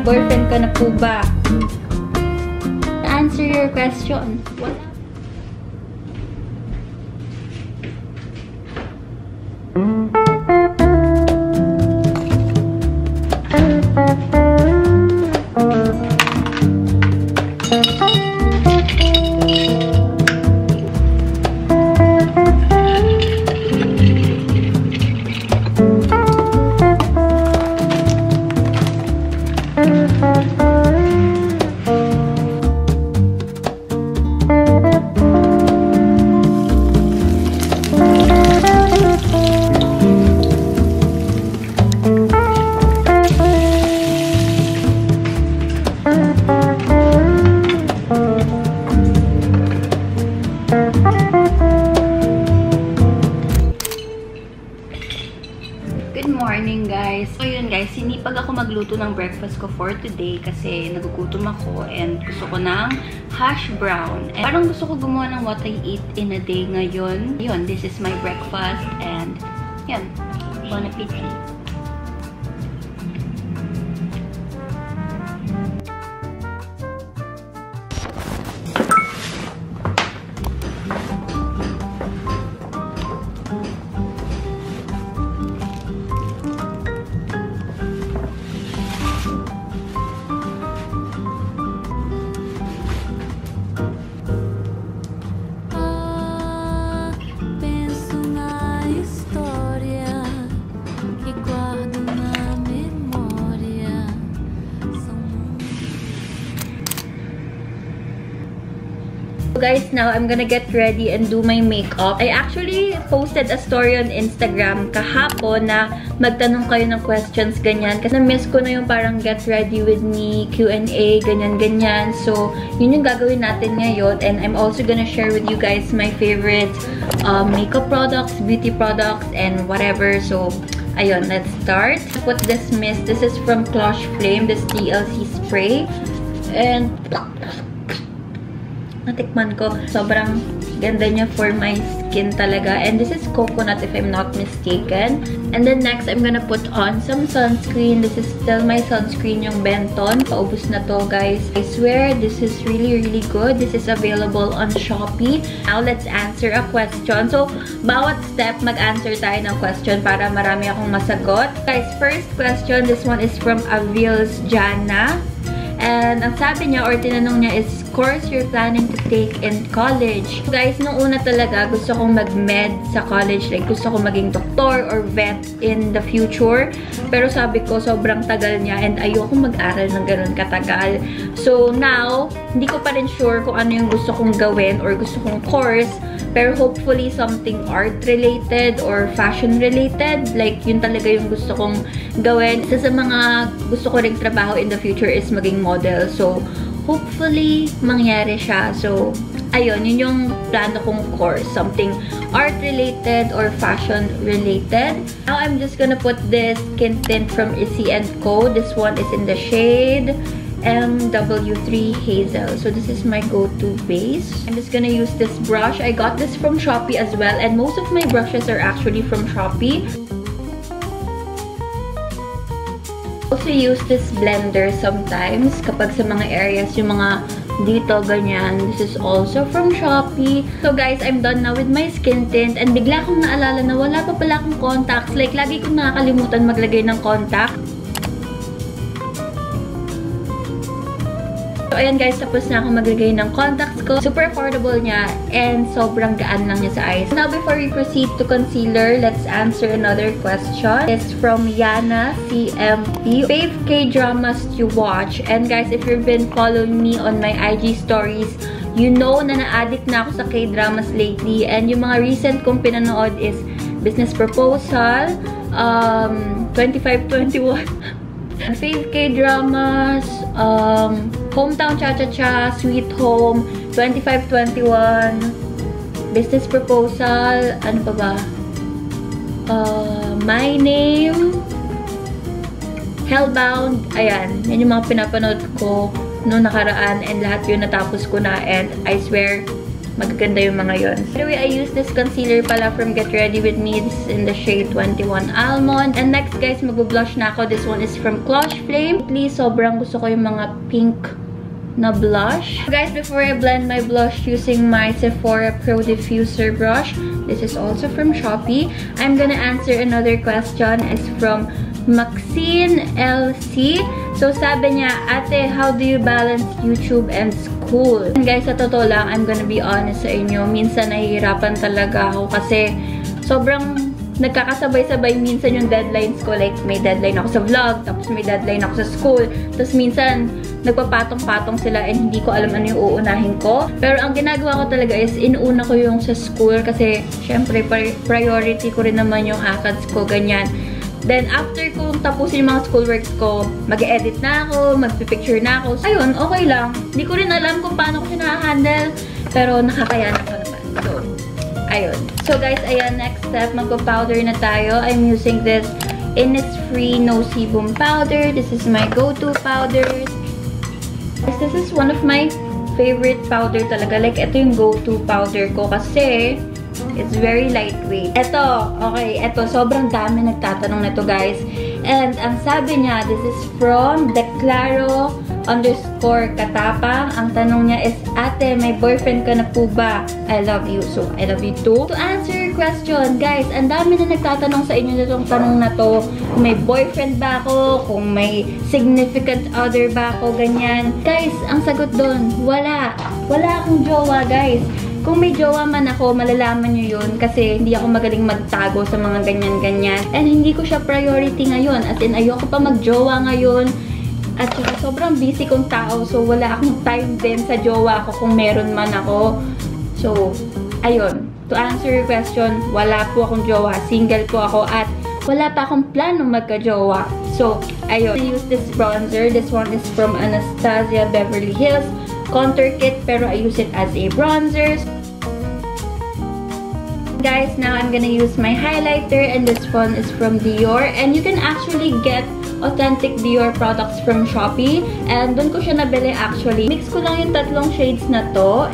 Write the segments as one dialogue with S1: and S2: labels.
S1: boyfriend ka na po ba? Answer your question. Wala. Sinipag ako magluto ng breakfast ko for today kasi nagugutom ako and gusto ko ng hash brown. And parang gusto ko gumawa ng what I eat in a day ngayon. Yun, this is my breakfast and yun, bon appetit. Guys, now I'm gonna get ready and do my makeup. I actually posted a story on Instagram kahapon na magtanong kayo ng questions, ganyan. Kasi na-miss ko na yung parang get ready with me, Q&A, ganyan-ganyan. So, yun yung gagawin natin ngayon. And I'm also gonna share with you guys my favorite makeup products, beauty products, and whatever. So, ayun, let's start. What this mist? This is from Clutch Flame, this TLC spray. And natikman ko. Sobrang ganda niya for my skin talaga. And this is coconut if I'm not mistaken. And then next, I'm gonna put on some sunscreen. This is still my sunscreen, yung Benton. Paubos na to, guys. I swear, this is really, really good. This is available on Shopee. Now, let's answer a question. So, bawat step, mag-answer tayo ng question para marami akong masagot. Guys, first question, this one is from Bills Jana. And ang sabi niya or tinanong niya is, course you're planning to take in college? Guys, nung una talaga, gusto kong mag-med sa college. Like, gusto kong maging doktor or vet in the future. Pero sabi ko, sobrang tagal niya and ayoko mag-aral ng ganun katagal. So, now, hindi ko pa rin sure kung ano yung gusto kong gawin or gusto kong course. Pero hopefully, something art-related or fashion-related. Like, yun talaga yung gusto kong gawin. Isa sa mga gusto ko ring trabaho in the future is maging model. So, hopefully, mangyari siya. So, ayun, yun yung plano kong course. Something art-related or fashion-related. Now, I'm just gonna put this skin tint from Issy & Co. This one is in the shade MW3 Hazel. So, this is my go-to base. I'm just gonna use this brush. I got this from Shopee as well. And most of my brushes are actually from Shopee. Also use this blender sometimes kapag sa mga areas, yung mga dito, ganyan. This is also from Shopee. So guys, I'm done now with my skin tint and bigla akong naalala na wala pa pala akong contacts. Like, lagi kong nakakalimutan maglagay ng contact. So, ayan guys, tapos na ako maglagay ng contacts ko. Super affordable niya and sobrang gaan lang niya sa eyes. Now, before we proceed to concealer, let's answer another question. It's from Yana CMP. Fave K-dramas to watch. And guys, if you've been following me on my IG stories, you know na na-addict na ako sa K-dramas lately. And yung mga recent kong pinanood is Business Proposal, 2521, Fave K-dramas, Hometown Cha-Cha-Cha, Sweet Home, 2521, Business Proposal, ano pa ba? My Name, Hellbound, ayan. Yan yung mga pinapanood ko noong nakaraan and lahat yun natapos ko na and I swear, magaganda yung mga yon. By the way, I use this concealer pala from Get Ready With Me. This is in the shade 21 Almond. And next, guys, mag-blush na ako. This one is from Clutch Flame. Please, sobrang gusto ko yung mga pink na blush. Guys, before I blend my blush using my Sephora Pro Diffuser brush, this is also from Shopee. I'm gonna answer another question. It's from Maxine LC. So, sabi niya, ate, how do you balance YouTube and school? And guys, sa totoo lang, I'm gonna be honest sa inyo. Minsan, nahihirapan talaga ako kasi sobrang nagkakasabay-sabay minsan yung deadlines ko. Like, may deadline ako sa vlog, tapos may deadline ako sa school. Tapos minsan, nagpapatong-patong sila and hindi ko alam ano yung uunahin ko. Pero ang ginagawa ko talaga is, inuuna ko yung sa school kasi, syempre, priority ko rin naman yung hakads ko, ganyan. Then, after kong tapusin yung mga schoolworks ko, mag-edit na ako, magpipicture na ako. Ayun, okay lang. Hindi ko rin alam kung paano ko siya na-handle, pero nakakayanan ko naman. So, ayun. So, guys, ayan, next step, magpa-powder na tayo. I'm using this Innisfree No Sebum powder. This is my go-to powder. This is one of my favorite powder talaga. Like, ito yung go-to powder ko kasi it's very lightweight. Ito, okay, ito, sobrang dami nagtatanong na to, guys. And ang sabi niya, this is from Declaro_Katapang. Ang tanong niya is, ate, may boyfriend ka na po ba? I love you. So, I love you too. To answer your question, guys, ang dami na nagtatanong sa inyo nitong tanong na to. Kung may boyfriend ba ako? Kung may significant other ba ako? Ganyan. Guys, ang sagot doon, wala. Wala akong jowa, guys. Kung may jowa man ako, malalaman nyo yun kasi hindi ako magaling magtago sa mga ganyan-ganyan. And hindi ko siya priority ngayon. As in, ayoko pa mag-jowa ngayon. At saka sobrang busy kong tao. So, wala akong time din sa jowa ko kung meron man ako. So, ayun. To answer your question, wala po akong jowa. Single po ako at wala pa akong planong magka-jowa. So, ayun. I use this bronzer. This one is from Anastasia Beverly Hills Contour Kit, pero I use it as a bronzer. Guys, now I'm gonna use my highlighter, and this one is from Dior. And you can actually get authentic Dior products from Shopee. And doon ko siya nabili actually. Mix ko lang yung tatlong shades na to.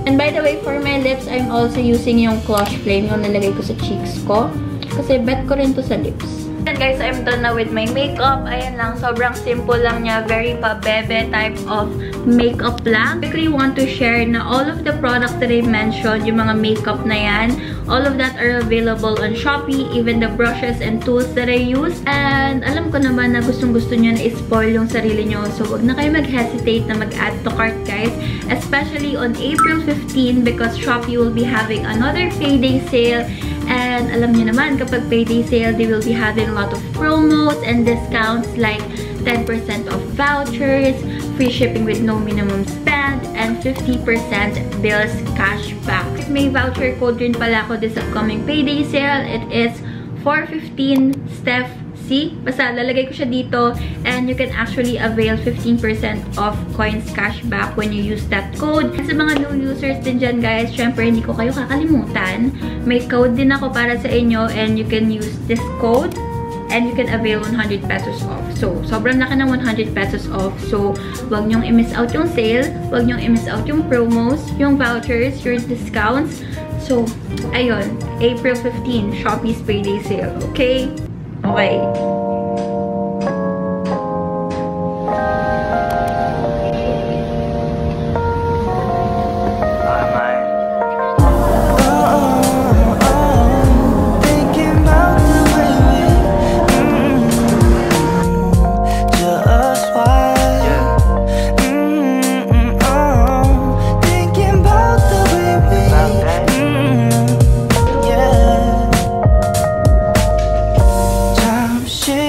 S1: And by the way, for my lips, I'm also using yung Clutch Flame, yung nalagay ko sa cheeks ko. Kasi bet ko rin to sa lips. And guys, I'm done na with my makeup. Ayan lang, sobrang simple lang niya. Very pa-bebe type of makeup lang. I quickly want to share na all of the products that I mentioned, yung mga makeup na yan, all of that are available on Shopee, even the brushes and tools that I use. And alam ko naman na gustong-gusto nyo na i-spoil yung sarili nyo. So, wag na kayo mag-hesitate na mag-add to cart, guys. Especially on April 15 because Shopee will be having another Payday sale. And alam niyo naman, kapag Payday sale, they will be having a lot of promos and discounts like 10% off vouchers, free shipping with no minimum spend, and 50% Bills Cashback. May voucher code rin pala ako this upcoming Payday sale. It is 415 Steph C. Basta lalagay ko siya dito and you can actually avail 15% of coins cashback when you use that code. Sa mga new users din dyan, guys, syempre hindi ko kayo kakalimutan. May code din ako para sa inyo and you can use this code and you can avail 100 pesos off. So, sobrang laki ng 100 pesos off. So, wag nyong i-miss out yung sale, wag nyong i-miss out yung promos, yung vouchers, your discounts. So, ayun, April 15, Shopee's Payday sale, okay? Okay.
S2: Shit.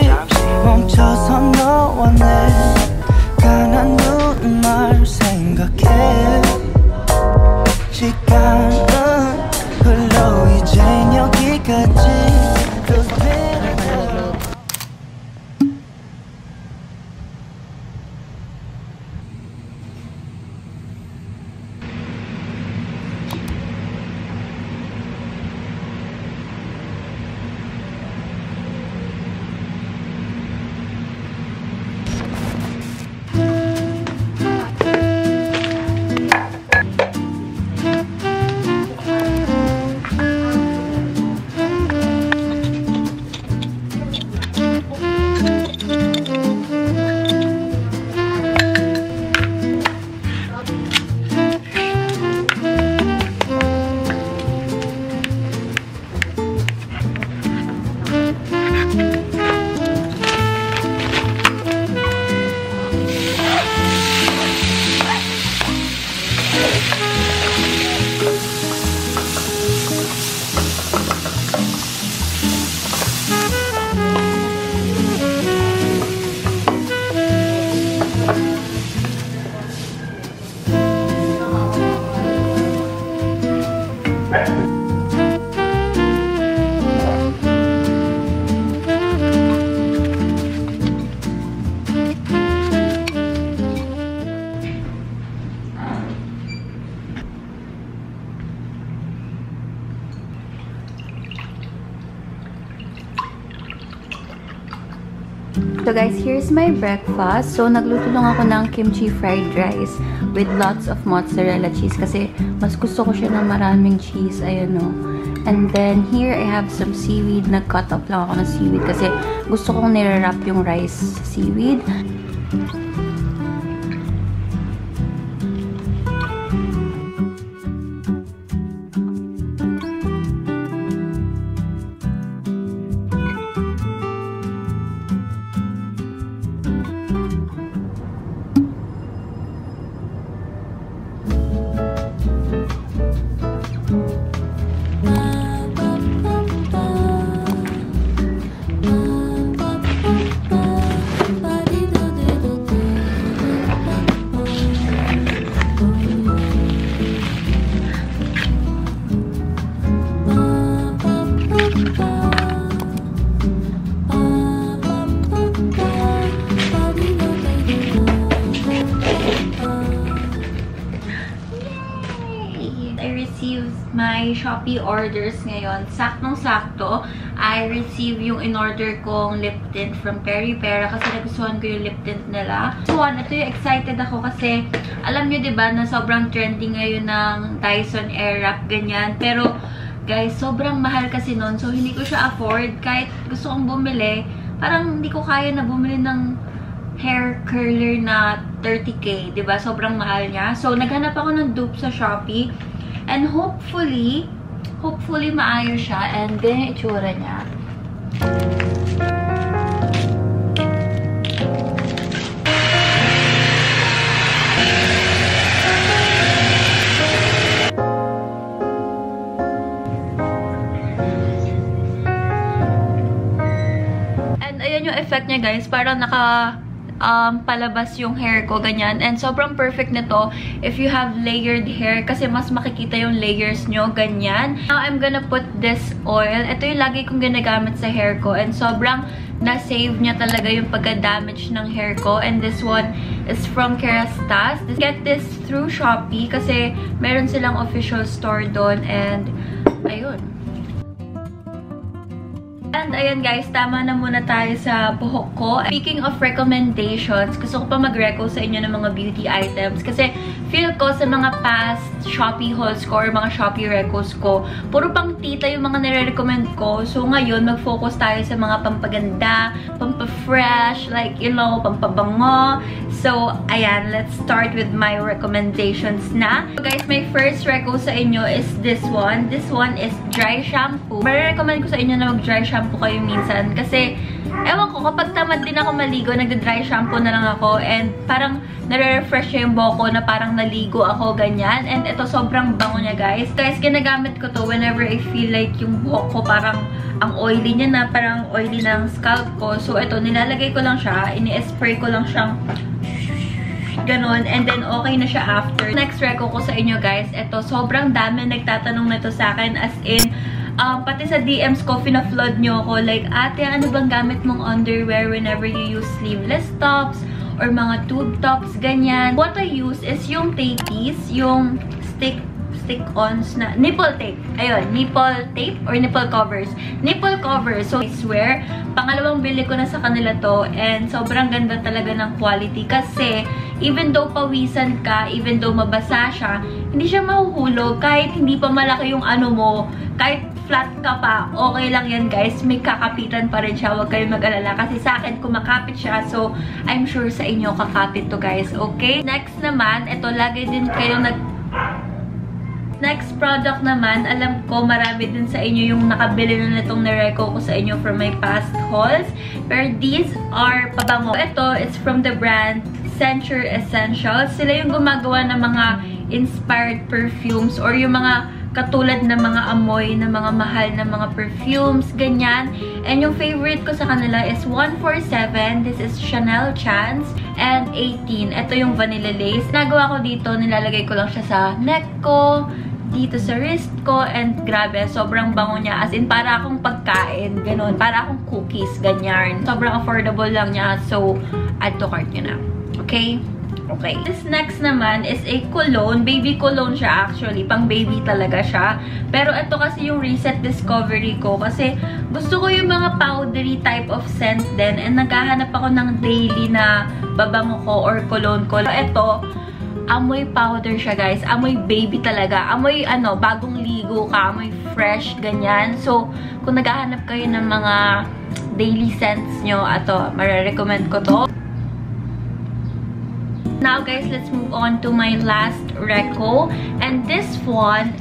S1: So guys, here's my breakfast. So nagluto lang ako ng kimchi fried rice with lots of mozzarella cheese kasi mas gusto ko siya ng maraming cheese. Ayan o. And then here I have some seaweed. Nag-cut up lang ako ng seaweed kasi gusto kong nire-wrap yung rice sa seaweed. My Shopee orders ngayon. Saktong-sakto, I receive yung in-order kong lip tint from Peripera kasi nagustuhan ko yung lip tint nila. So, ito yung excited ako kasi alam nyo diba na sobrang trending ngayon ng Dyson Airwrap, ganyan. Pero, guys, sobrang mahal kasi nun. So, hindi ko siya afford. Kahit gusto kong bumili, parang hindi ko kaya na bumili ng hair curler na 30k, diba? Sobrang mahal niya. So, naghanap ako ng dupe sa Shopee. And hopefully maayos siya. And then, itsura niya. And ayan yung effect niya, guys. Parang palabas yung hair ko, ganyan. And sobrang perfect nito if you have layered hair kasi mas makikita yung layers nyo, ganyan. Now, I'm gonna put this oil. Ito yung lagi kong ginagamit sa hair ko and sobrang na-save niya talaga yung pagka-damage ng hair ko. And this one is from Kerastas. Get this through Shopee kasi meron silang official store doon and ayun. And ayan guys, tama na muna tayo sa buhok ko. Speaking of recommendations, gusto ko pa mag-reco sa inyo ng mga beauty items kasi feel ko sa mga past Shopee hauls ko or mga Shopee recos ko, puro pang tita yung mga nire-recommend ko. So ngayon, mag-focus tayo sa mga pampaganda, pampa-fresh, like, you know, pampabango. So, ayan, let's start with my recommendations na. So guys, my first reco sa inyo is this one. This one is dry shampoo. Marirecommend ko sa inyo na mag-dry shampoo kayo minsan kasi ewan ko, kapag tamad din ako maligo, nagda-dry shampoo na lang ako and parang nare-refresh yung buhok ko na parang naligo ako, ganyan. And ito, sobrang bango niya, guys. Guys, ginagamit ko to whenever I feel like yung buhok ko parang ang oily niya na, parang oily ng scalp ko. So, ito, nilalagay ko lang siya, ini-spray ko lang siyang ganon, and then okay na siya after. Next reco ko sa inyo, guys, ito, sobrang dami nagtatanong na to sa akin, as in, pati sa DMs ko, fina-flood nyo ako. Like, ate, ano bang gamit mong underwear whenever you use sleeveless tops or mga tube tops, ganyan. What I use is yung tapies, yung stick-ons na nipple tape. Ayun, nipple tape or nipple covers. Nipple covers. So, I swear, pangalawang bili ko na sa kanila to and sobrang ganda talaga ng quality kasi even though pawisan ka, even though mabasa siya, hindi siya mahuhulog kahit hindi pa malaki yung ano mo, kahit flat ka pa, okay lang yan, guys. May kakapitan pa rin siya. Huwag kayong mag-alala. Kasi sa akin, kumakapit siya. So, I'm sure sa inyo kakapit to, guys. Okay? Next naman, ito, lagi din kayo Next product naman, alam ko marami din sa inyo yung nakabili na nitong nireco ko sa inyo from my past hauls. Pero these are pabango. Ito, it's from the brand Century Essentials. Sila yung gumagawa ng mga inspired perfumes or yung mga katulad ng mga amoy, ng mga mahal na mga perfumes, ganyan. And yung favorite ko sa kanila is 147. This is Chanel Chance. And 18. Ito yung vanilla lace. Nagawa ko dito, nilalagay ko lang siya sa neck ko, dito sa wrist ko, and grabe, sobrang bango niya. As in, para akong pagkain, ganun. Para akong cookies, ganyan. Sobrang affordable lang niya. So, add to cart nyo na. Okay? Okay. This next naman is a cologne. Baby cologne siya actually. Pang baby talaga siya. Pero ito kasi yung recent discovery ko. Kasi gusto ko yung mga powdery type of scent din. And naghahanap ako ng daily na babango ko or cologne ko. Ito, amoy powder siya guys. Amoy baby talaga. Amoy bagong ligo ka. Amoy fresh, ganyan. So, kung naghahanap kayo ng mga daily scents nyo, marirecommend ko to. Now guys, let's move on to my last reco. And this one,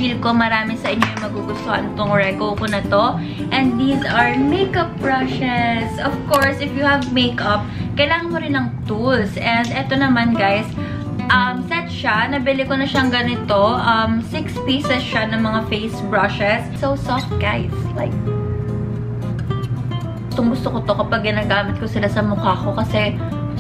S1: feel ko marami sa inyo yung magugustuhan itong reco ko na to. And these are makeup brushes. Of course, if you have makeup, kailangan mo rin ng tools. And ito naman guys, set siya. Nabili ko na siyang ganito. 6 pieces siya ng mga face brushes. So soft guys. Like, gusto ko to kapag ginagamit ko sila sa mukha ko kasi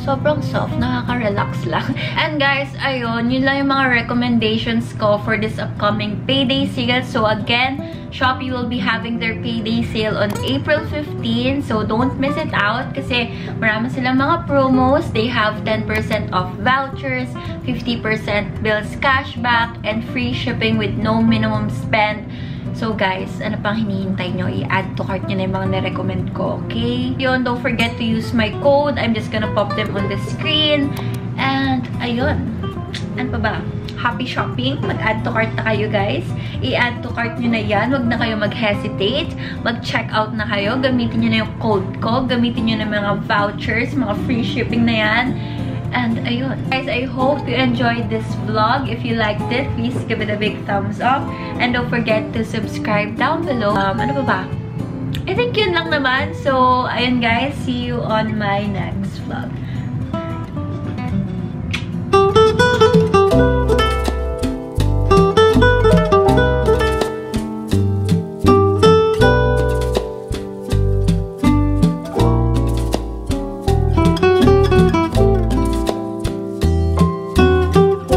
S1: sobrang soft, nakaka-relax lang. And guys, ayun, yun lang yung mga recommendations ko for this upcoming Payday sale. So again, Shopee will be having their Payday sale on April 15. So don't miss it out kasi marami silang mga promos. They have 10% off vouchers, 50% Bills Cashback, and free shipping with no minimum spend. So guys, ano pang hinihintay nyo? I-add to cart nyo na yung mga nirecommend ko, okay? Yun, don't forget to use my code. I'm just gonna pop them on the screen. And, ayun. Ano pa ba? Happy shopping. Mag-add to cart na kayo, guys. I-add to cart nyo na yan. Huwag na kayo mag-hesitate. Mag-check out na kayo. Gamitin nyo na yung code ko. Gamitin nyo na mga vouchers, mga free shipping na yan. And ayun. Guys, I hope you enjoyed this vlog. If you liked it, please give it a big thumbs up. And don't forget to subscribe down below. Ano pa ba? I think yun lang naman. So, ayun guys. See you on my next vlog.